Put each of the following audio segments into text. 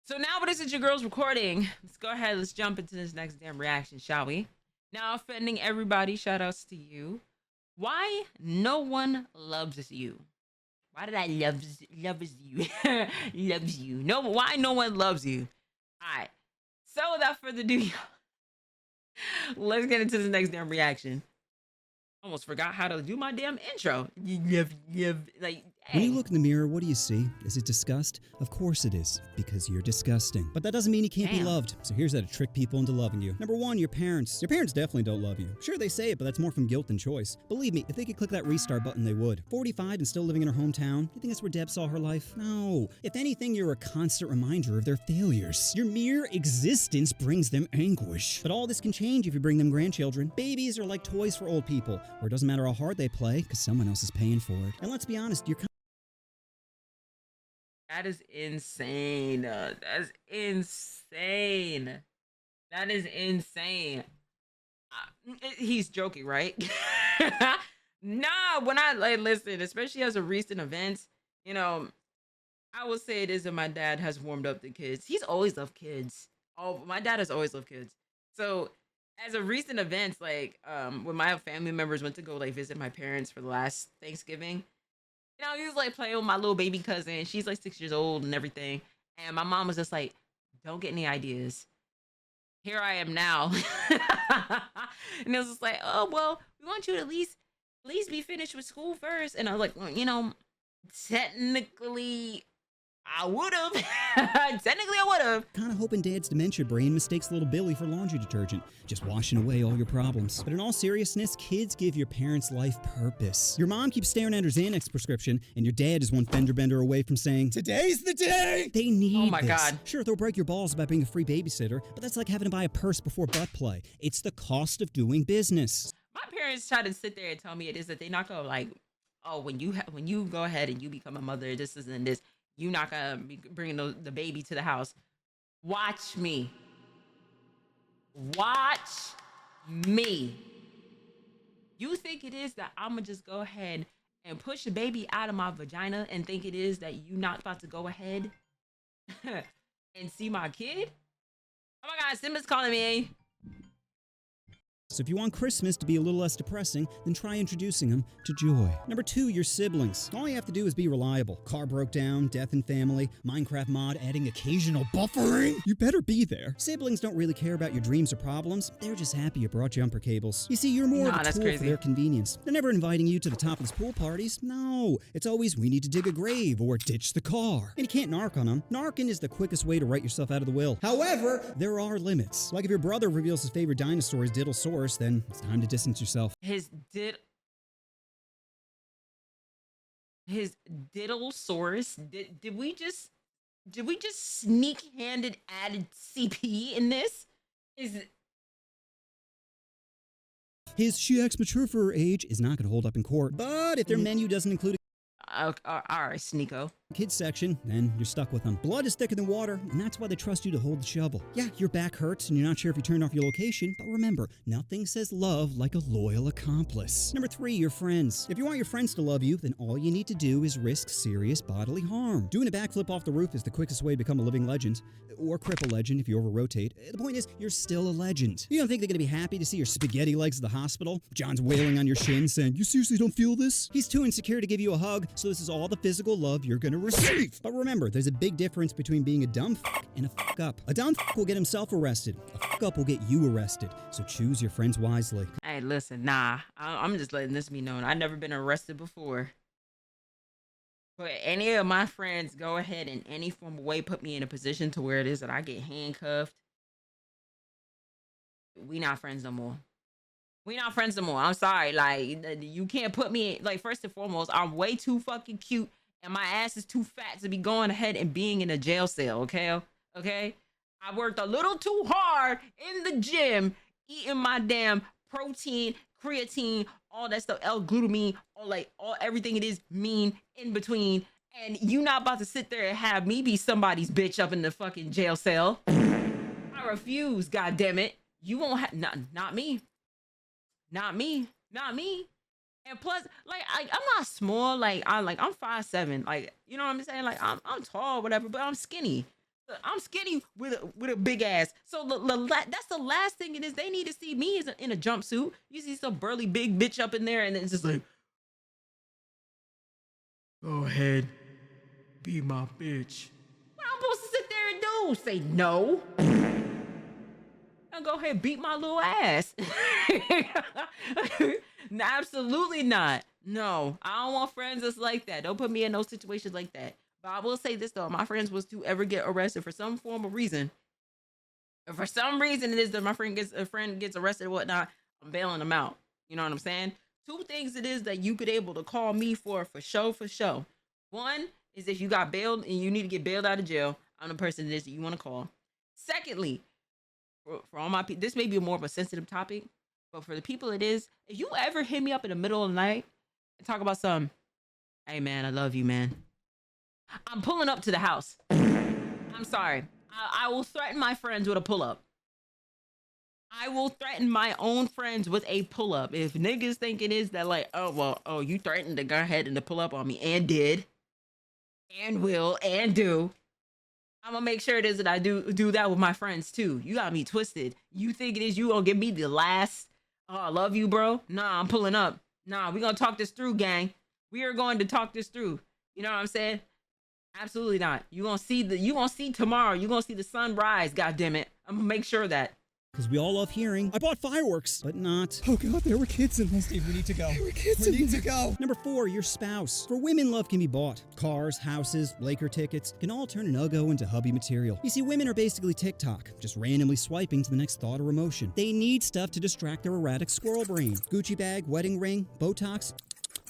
So now, but since your girl's recording, let's go ahead. Let's jump into this next damn reaction, shall we? Now, offending everybody, shout outs to you. Why no one loves you? Why did I loves you? Loves you. No, why no one loves you? All right. So without further ado, let's get into this next damn reaction. Almost forgot how to do my damn intro. Like, When you hey. look in the mirror, what do you see? Is it disgust? Of course it is, because you're disgusting. But that doesn't mean you can't be Damn. loved. So here's how to trick people into loving you. Number one, your parents. Your parents definitely don't love you. Sure, they say it, but that's more from guilt than choice. Believe me, if they could click that restart button, they would. 45 and still living in her hometown? You think that's where Deb saw her life? No. If anything, you're a constant reminder of their failures. Your mere existence brings them anguish. But all this can change if you bring them grandchildren. Babies are like toys for old people, where it doesn't matter how hard they play, because someone else is paying for it. And let's be honest, you're That is insane. That's insane. That is insane. He's joking, right? Nah, when I like listen, especially as a recent event, you know, I will say it is that my dad has warmed up the kids. He's always loved kids. Oh, my dad has always loved kids. So as a recent event, like when my family members went to go like visit my parents for the last Thanksgiving, you know, he was like playing with my little baby cousin. She's like 6 years old and everything. And my mom was just like, don't get any ideas. Here I am now. And it was just like, oh, well, we want you to at least be finished with school first. And I was like, well, you know, technically I would have. Technically I would have. kind of hoping Dad's dementia brain mistakes little Billy for laundry detergent, just washing away all your problems. But in all seriousness, kids give your parents' life purpose. Your mom keeps staring at her Xanax prescription, and your dad is one fender bender away from saying, "Today's the day!" They need Oh my this. God. Sure, they'll break your balls about being a free babysitter, but that's like having to buy a purse before butt play. It's the cost of doing business. My parents try to sit there and tell me it is that they not gonna like, oh, when you go ahead and you become a mother, this isn't this. You not gonna be bringing the baby to the house. Watch me. Watch me. You think it is that I'm gonna just go ahead and push the baby out of my vagina and think it is that you not about to go ahead and see my kid? Oh my God, Simba's calling me. So if you want Christmas to be a little less depressing, then try introducing them to joy. Number two, your siblings. All you have to do is be reliable. Car broke down, death in family, Minecraft mod adding occasional buffering. You better be there. Siblings don't really care about your dreams or problems. They're just happy you brought jumper cables. You see, you're more Nah, of a that's tool crazy. for their convenience. They're never inviting you to the topless pool parties. No, it's always we need to dig a grave or ditch the car. And you can't narc on them. Narking is the quickest way to write yourself out of the will. However, there are limits. Like if your brother reveals his favorite dinosaur is Diddlesaurus, then it's time to distance yourself. His diddlesaurus. Did we just sneak handed added CP in this? Is His she acts mature for her age is not going to hold up in court. But if their menu doesn't include all right, Sneeko. a kids section, then you're stuck with them. Blood is thicker than water, and that's why they trust you to hold the shovel. Yeah, your back hurts and you're not sure if you turned off your location, but remember, nothing says love like a loyal accomplice. Number three, your friends. If you want your friends to love you, then all you need to do is risk serious bodily harm. Doing a backflip off the roof is the quickest way to become a living legend. Or cripple legend if you over-rotate. The point is, you're still a legend. You don't think they're gonna be happy to see your spaghetti legs at the hospital? John's wailing on your shin saying, "You seriously don't feel this?" He's too insecure to give you a hug, so this is all the physical love you're gonna receive. But remember, there's a big difference between being a dumb f*** and a f*** up. A dumb f*** will get himself arrested. A f*** up will get you arrested. So choose your friends wisely. Hey, listen, nah. I'm just letting this be known. I've never been arrested before. But any of my friends go ahead in any form of way put me in a position to where it is that I get handcuffed. We not friends no more. We not friends no more. I'm sorry. Like, you can't put me, like, first and foremost, I'm way too fucking cute and my ass is too fat to be going ahead and being in a jail cell, okay? Okay? I worked a little too hard in the gym, eating my damn protein, creatine, all that stuff, L-glutamine, all everything it is mean in between. And you not about to sit there and have me be somebody's bitch up in the fucking jail cell. I refuse, goddammit. You won't have, not me. Not me. Not me. And plus, like, I'm not small. I'm 5'7". Like, you know what I'm saying? Like, I'm tall, whatever, but I'm skinny. I'm skinny with a big ass. So that's the last thing it is. They need to see me is in a jumpsuit. You see some burly big bitch up in there, and it's just like, go ahead, be my bitch. What I'm supposed to sit there and do? Say no? And go ahead, beat my little ass. No, absolutely not. No, I don't want friends that's like that. Don't put me in no situations like that. But I will say this though, my friends was to ever get arrested for some form of reason. If for some reason it is that my friend gets arrested or whatnot, I'm bailing them out. You know what I'm saying? Two things it is that you could able to call me for show. One is if you got bailed and you need to get bailed out of jail, I'm the person it is that you want to call. Secondly, for all my people, this may be more of a sensitive topic, but for the people it is, if you ever hit me up in the middle of the night and talk about some, hey man, I love you, man. I'm pulling up to the house. I'm sorry. I will threaten my friends with a pull-up. I will threaten my own friends with a pull-up. If niggas think it is that like, you threatened to go ahead and to pull up on me, and did, and will, and do, I'm gonna make sure it is that I do that with my friends too. You got me twisted. You think it is you gonna give me the last, oh, I love you, bro? Nah, I'm pulling up. Nah, we gonna talk this through, gang. We are going to talk this through. You know what I'm saying? Absolutely not. You gonna see tomorrow. You gonna see the sun rise, goddammit. I'm gonna make sure that. Because we all love hearing, I bought fireworks, but not, oh God, there were kids in there. Steve, we need to go. There were kids We need to go. Number 4, your spouse. For women, love can be bought. Cars, houses, Laker tickets can all turn an Uggo into hubby material. You see, women are basically TikTok, just randomly swiping to the next thought or emotion. They need stuff to distract their erratic squirrel brain. Gucci bag, wedding ring, Botox.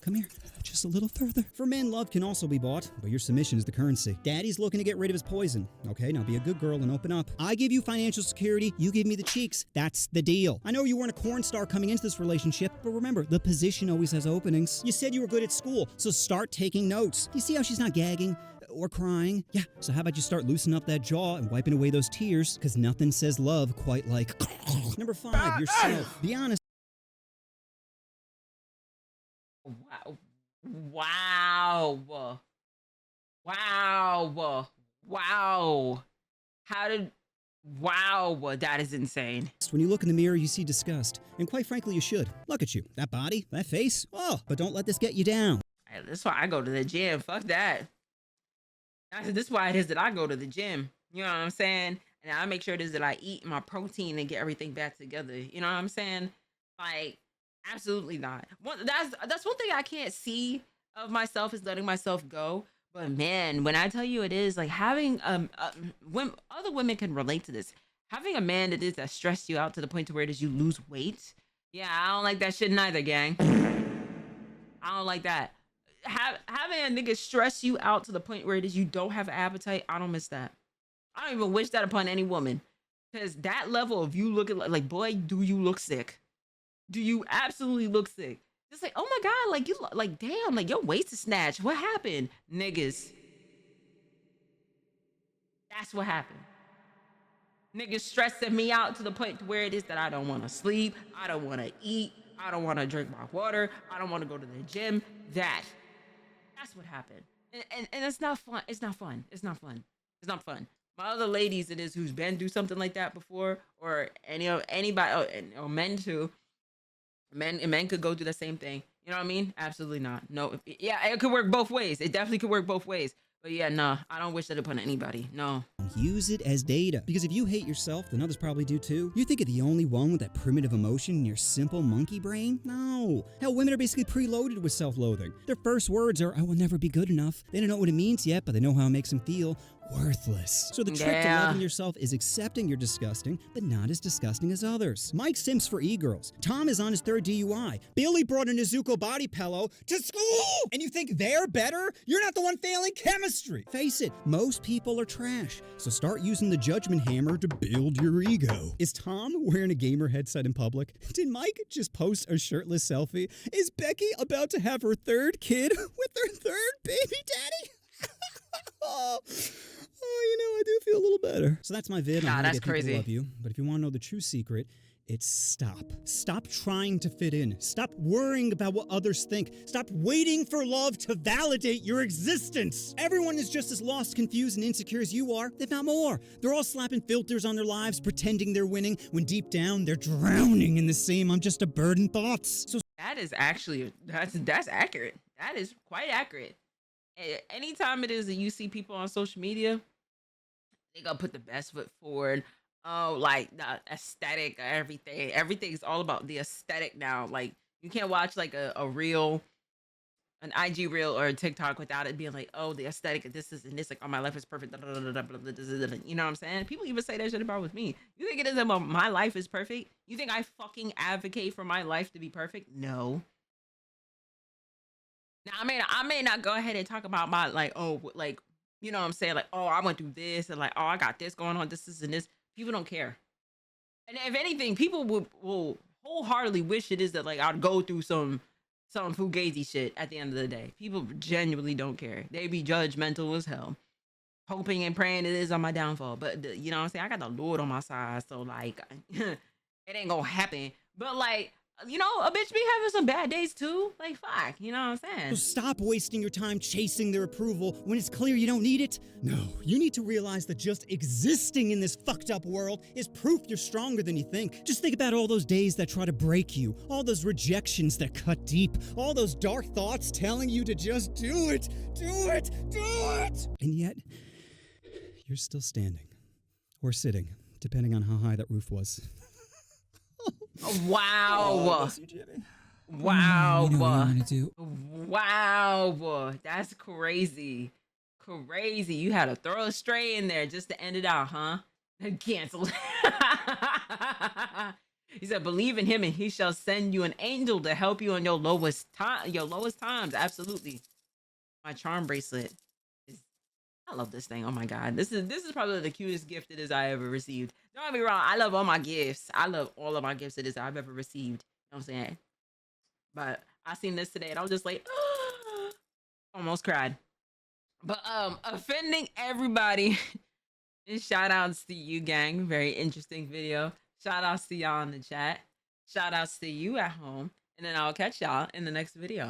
Come here. Just a little further. For men, love can also be bought, but your submission is the currency. Daddy's looking to get rid of his poison. Okay, now be a good girl and open up. I give you financial security, you give me the cheeks. That's the deal. I know you weren't a corn star coming into this relationship, but remember, the position always has openings. You said you were good at school, so start taking notes. You see how she's not gagging? Or crying? Yeah, so how about you start loosening up that jaw and wiping away those tears, because nothing says love quite like... Number 5, yourself. Be honest. Wow. That is insane. When you look in the mirror, you see disgust. And quite frankly, you should. Look at you. That body, that face. Oh, but don't let this get you down. That's why I go to the gym. Fuck that. This is why it is that I go to the gym. You know what I'm saying? And I make sure it is that I eat my protein and get everything back together. You know what I'm saying? Like, absolutely not. That's one thing I can't see of myself is letting myself go. But man, when I tell you it is like having other women can relate to this. Having a man that stressed you out to the point to where it is you lose weight. Yeah, I don't like that shit neither, gang. I don't like that. Having a nigga stress you out to the point where it is you don't have an appetite, I don't miss that. I don't even wish that upon any woman. Because that level of you looking like, boy, do you look sick. Do you absolutely look sick? Just like, oh my God, like you like, damn, like your waist is snatched. What happened? Niggas. That's what happened. Niggas stressing me out to the point where it is that I don't want to sleep. I don't want to eat. I don't want to drink my water. I don't want to go to the gym. That's what happened. And it's not fun. It's not fun. It's not fun. It's not fun. My other ladies it is who's been through something like that before, or anybody, or men too. Men could go through the same thing. You know what I mean? Absolutely not. No. Yeah, it could work both ways. It definitely could work both ways. But yeah, nah, I don't wish that upon anybody. No. Use it as data. Because if you hate yourself, then others probably do too. You think you're the only one with that primitive emotion in your simple monkey brain? No. Hell, women are basically preloaded with self-loathing. Their first words are, I will never be good enough. They don't know what it means yet, but they know how it makes them feel. Worthless. So the trick to loving yourself is accepting you're disgusting, but not as disgusting as others. Mike simps for e-girls. Tom is on his 3rd DUI. Billy brought a Nezuko body pillow to school! And you think they're better? You're not the one failing chemistry! Face it, most people are trash. So start using the judgment hammer to build your ego. Is Tom wearing a gamer headset in public? Did Mike just post a shirtless selfie? Is Becky about to have her 3rd kid with her 3rd baby daddy? Oh, I do feel a little better. So that's my vid on how to get people to love you. But if you want to know the true secret, It's stop. Stop trying to fit in. Stop worrying about what others think. Stop waiting for love to validate your existence. Everyone is just as lost, confused, and insecure as you are, if not more. They're all slapping filters on their lives, pretending they're winning, when deep down they're drowning in the same "I'm just a burden" thoughts. So That is actually that's accurate. That is quite accurate. Anytime it is that you see people on social media, they gonna put the best foot forward. Oh, like the aesthetic, everything. Everything's all about the aesthetic now. Like you can't watch like a reel, an IG reel or a TikTok without it being like, oh, the aesthetic of this is and this, like, oh, my life is perfect. You know what I'm saying? People even say that shit about with me. You think it is about my life is perfect? You think I fucking advocate for my life to be perfect? No. Now I may not go ahead and talk about my like, oh, like, you know what I'm saying? Like, oh, I went through this and like, oh, I got this going on, this and this. People don't care. And if anything, people will wholeheartedly wish it is that like I'd go through some fugazi shit at the end of the day. People genuinely don't care. They be judgmental as hell, hoping and praying it is on my downfall. But you know what I'm saying? I got the Lord on my side, so like it ain't gonna happen. But like, you know, a bitch be having some bad days too. Like fuck, you know what I'm saying? stop wasting your time chasing their approval when it's clear you don't need it. No, you need to realize that just existing in this fucked up world is proof you're stronger than you think. Just think about all those days that try to break you, all those rejections that cut deep, all those dark thoughts telling you to just do it, do it, do it. And yet, you're still standing. Or sitting, depending on how high that roof was. Wow. You, Jimmy. Wow. You know what you want to do. Wow. That's crazy. Crazy. You had to throw a stray in there just to end it out, huh? Cancel. He said, believe in him and he shall send you an angel to help you in your lowest times. Absolutely. My charm bracelet. I love this thing. Oh my god. This is probably the cutest gift it is I ever received. Don't get me wrong. I love all my gifts. I love all of my gifts it is I've ever received. You know what I'm saying? But I seen this today and I was just like, almost cried. But offending everybody. And shout outs to you, gang. Very interesting video. Shout outs to y'all in the chat. Shout outs to you at home. And then I'll catch y'all in the next video.